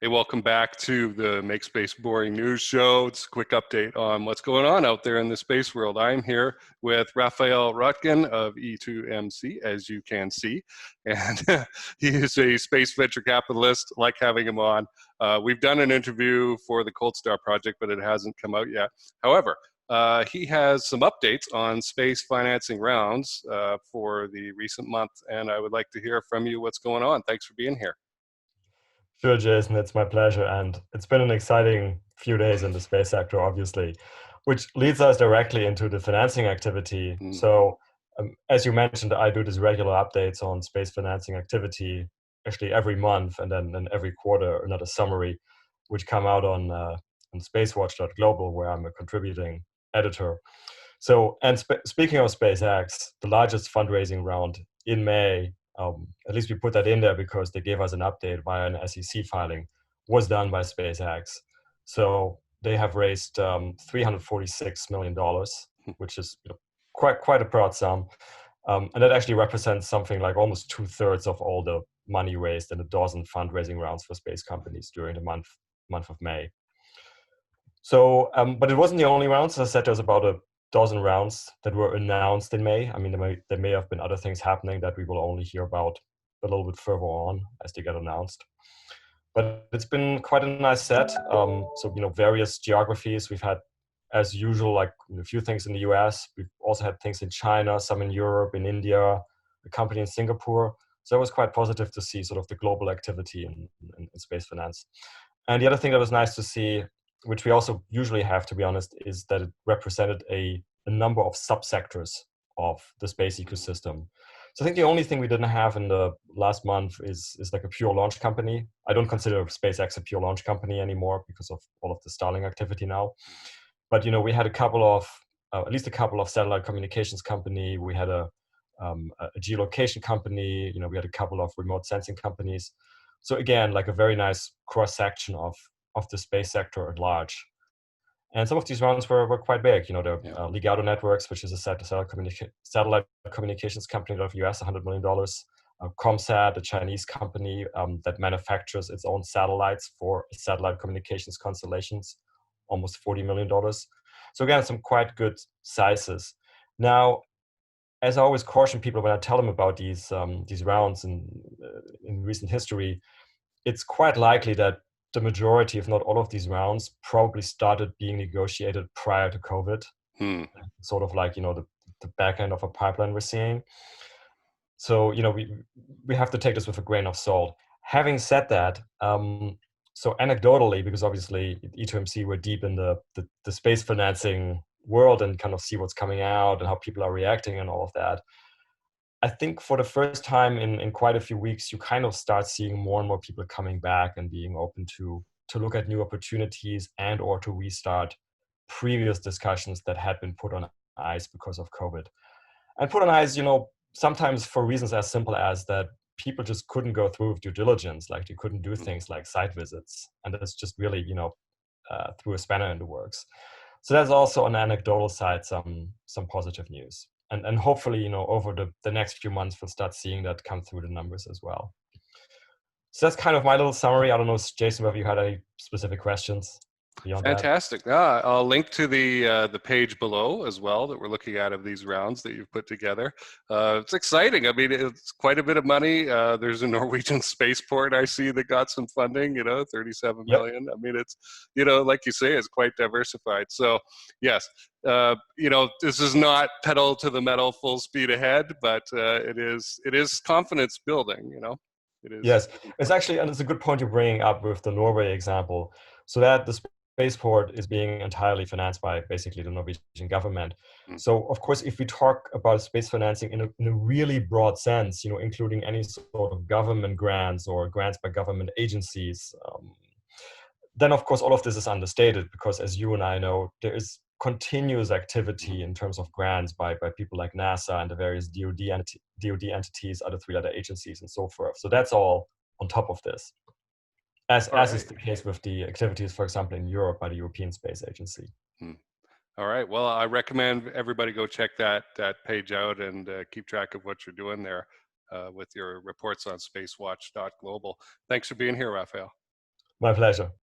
Hey, welcome back to the Make Space Boring News Show. It's a quick update on what's going on out there in the space world. I'm here with Raphael Roettgen of E2MC, as you can see, and he is a space venture capitalist. Like having him on. We've done an interview for the Cold Star project, but it hasn't come out yet. However, he has some updates on space financing rounds for the recent month, and I would like to hear from you what's going on. Thanks for being here. Sure, Jason, it's my pleasure. And it's been an exciting few days in the space sector, obviously, which leads us directly into the financing activity. So, as you mentioned, I do these regular updates on space financing activity, actually every month, and then every quarter, another summary, which come out on spacewatch.global, where I'm a contributing editor. So, and speaking of SpaceX, the largest fundraising round in May, at least we put that in there because they gave us an update via an SEC filing, was done by SpaceX. So they have raised $346 million, which is quite a proud sum. And that actually represents something like almost 2/3 of all the money raised in a dozen fundraising rounds for space companies during the month of May. So, but it wasn't the only rounds. As I said, there's about a dozen rounds that were announced in May. I mean, there may have been other things happening that we will only hear about a little bit further on as they get announced. But it's been quite a nice set. So, various geographies. We've had, as usual, like a few things in the US. We've also had things in China, some in Europe, in India, a company in Singapore. So it was quite positive to see sort of the global activity in space finance. And the other thing that was nice to see, which we also usually have, to be honest, is that it represented a number of subsectors of the space ecosystem. So I think the only thing we didn't have in the last month is like a pure launch company. I don't consider SpaceX a pure launch company anymore because of all of the Starlink activity now. But we had at least a couple of satellite communications company. We had a geolocation company. We had a couple of remote sensing companies. So again, like a very nice cross section of the space sector at large. And some of these rounds were quite big. The Legato Networks, which is a satellite communications company out of the US, $100 million. ComSat, a Chinese company that manufactures its own satellites for satellite communications constellations, almost $40 million. So again, some quite good sizes. Now, as I always caution people when I tell them about these rounds in recent history, it's quite likely that the majority, if not all of these rounds, probably started being negotiated prior to COVID. Sort of like, the back end of a pipeline we're seeing. So, we have to take this with a grain of salt. Having said that, so anecdotally, because obviously E2MC, we're deep in the space financing world and kind of see what's coming out and how people are reacting and all of that. I think for the first time in quite a few weeks, you kind of start seeing more and more people coming back and being open to look at new opportunities and or to restart previous discussions that had been put on ice because of COVID. And put on ice, sometimes for reasons as simple as that people just couldn't go through due diligence, like they couldn't do things like site visits. And that's just really, threw a spanner in the works. So that's also on the anecdotal side, some positive news. And hopefully, over the next few months, we'll start seeing that come through the numbers as well. So that's kind of my little summary. I don't know, Jason, whether you had any specific questions beyond that. Fantastic. I'll link to the page below as well that we're looking at of these rounds that you've put together. It's exciting. I mean, it's quite a bit of money. There's a Norwegian spaceport I see that got some funding, 37 million. I mean, it's, like you say, it's quite diversified. So yes, this is not pedal to the metal, full speed ahead, but it is confidence building, It is. Yes, it's actually, and it's a good point you're bringing up with the Norway example. So that the spaceport is being entirely financed by basically the Norwegian government. So of course, if we talk about space financing in a really broad sense, including any sort of government grants or grants by government agencies, then of course all of this is understated because, as you and I know, there is continuous activity in terms of grants by people like NASA and the various DoD entities, other three other agencies, and so forth. So that's all on top of this, as is the case with the activities, for example, in Europe by the European Space Agency. All right. Well, I recommend everybody go check that page out and keep track of what you're doing there with your reports on spacewatch.global. Thanks for being here, Raphael. My pleasure.